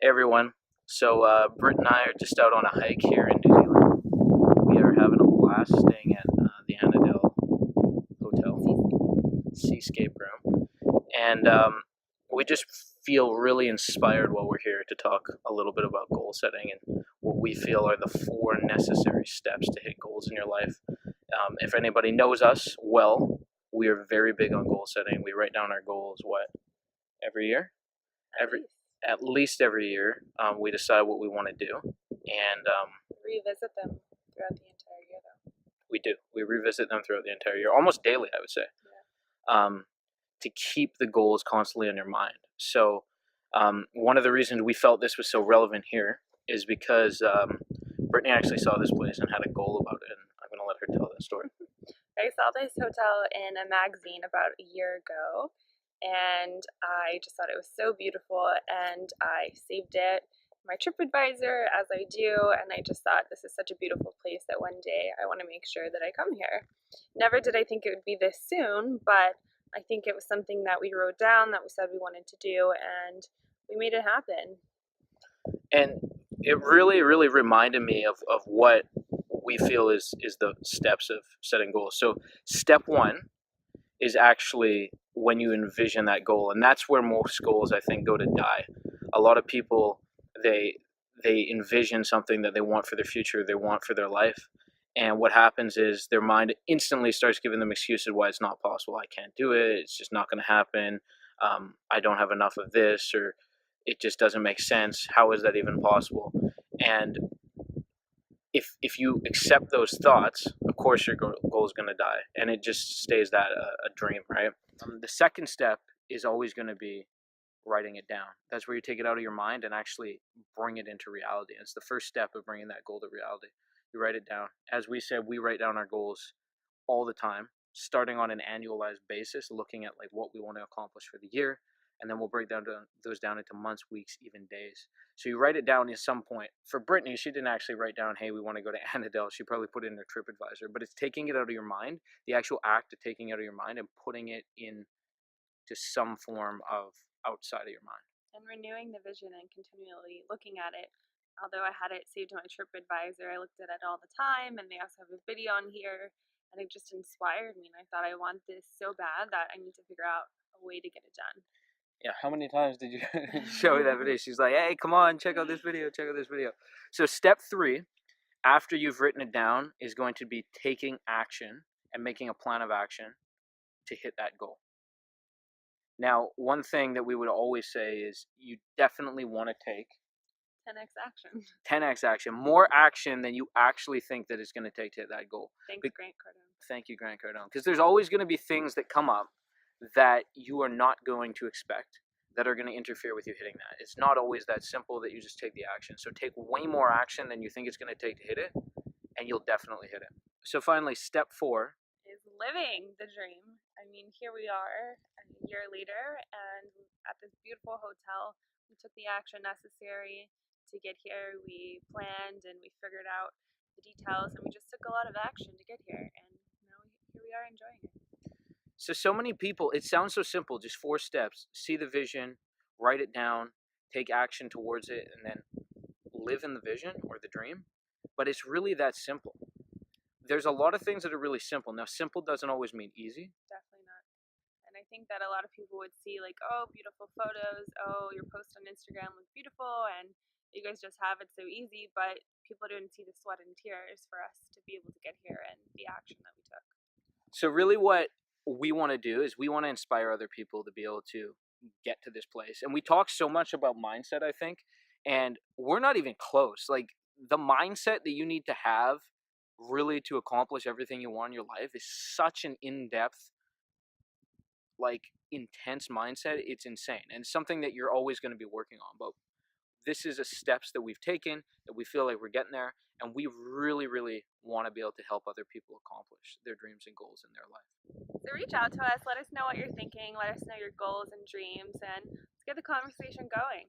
Hey everyone. So Britt and I are just out on a hike here in New Zealand. We are having a blast staying at the Annandale Hotel, Seascape Room, and we just feel really inspired while we're here to talk a little bit about goal setting and what we feel are the 4 necessary steps to hit goals in your life. If anybody knows us well, we are very big on goal setting. We write down our goals, every year? Every At least every year, we decide what we want to do, and revisit them throughout the entire year, though. we do. We revisit them throughout the entire year, almost daily, I would say, to keep the goals constantly on your mind. So, one of the reasons we felt this was so relevant here is because Brittany actually saw this place and had a goal about it, and I'm going to let her tell that story. I saw this hotel in a magazine about a year ago, and I just thought it was so beautiful, and I saved it in my TripAdvisor, as I do, and I just thought this is such a beautiful place that one day I want to make sure that I come here. Never did I think it would be this soon, but I think it was something that we wrote down, that we said we wanted to do, and we made it happen. And it really, really reminded me of what we feel is the steps of setting goals. So step one is actually when you envision that goal, and that's where most goals, I think, go to die. A lot of people, they envision something that they want for their future, they want for their life, and what happens is their mind instantly starts giving them excuses why it's not possible. I can't do it, it's just not going to happen. I don't have enough of this, or it just doesn't make sense. How is that even possible? And if you accept those thoughts, of course your goal is going to die, and it just stays that a dream, right? The second step is always going to be writing it down. That's where you take it out of your mind and actually bring it into reality. It's the first step of bringing that goal to reality. You write it down. As we said, we write down our goals all the time, starting on an annualized basis, looking at like what we want to accomplish for the year, and then we'll break those down into months, weeks, even days. So you write it down at some point. For Brittany, she didn't actually write down, hey, we want to go to Annandale. She probably put it in her TripAdvisor, but it's taking it out of your mind, the actual act of taking it out of your mind and putting it into some form of outside of your mind. And renewing the vision and continually looking at it. Although I had it saved in my TripAdvisor, I looked at it all the time, and they also have a video on here, and it just inspired me, and I thought I want this so bad that I need to figure out a way to get it done. Yeah, how many times did you show me that video? She's like, hey, come on, check out this video, check out this video. So step 3, after you've written it down, is going to be taking action and making a plan of action to hit that goal. Now, one thing that we would always say is you definitely want to take 10x action. 10x action, more action than you actually think that it's going to take to hit that goal. Thanks, Grant Cardone. Thank you, Grant Cardone. Because there's always going to be things that come up that you are not going to expect that are going to interfere with you hitting that. It's not always that simple that you just take the action. So take way more action than you think it's going to take to hit it, and you'll definitely hit it. So finally, step 4 is living the dream. I mean, here we are a year later, and at this beautiful hotel, we took the action necessary to get here. We planned and we figured out the details, and we just took a lot of action to get here, and now here we are enjoying it. So many people, it sounds so simple, just 4 steps. See the vision, write it down, take action towards it, and then live in the vision or the dream. But it's really that simple. There's a lot of things that are really simple. Now, simple doesn't always mean easy. Definitely not. And I think that a lot of people would see like, oh, beautiful photos, oh, your post on Instagram looks beautiful, and you guys just have it so easy, but people didn't see the sweat and tears for us to be able to get here and the action that we took. So really what we want to do is we want to inspire other people to be able to get to this place. And we talk so much about mindset, I think, and we're not even close. Like the mindset that you need to have really to accomplish everything you want in your life is such an in-depth, like intense mindset. It's insane, and it's something that you're always going to be working on. But this is a steps that we've taken that we feel like we're getting there, and we really, really want to be able to help other people accomplish their dreams and goals in their life. So reach out to us, let us know what you're thinking, let us know your goals and dreams, and let's get the conversation going.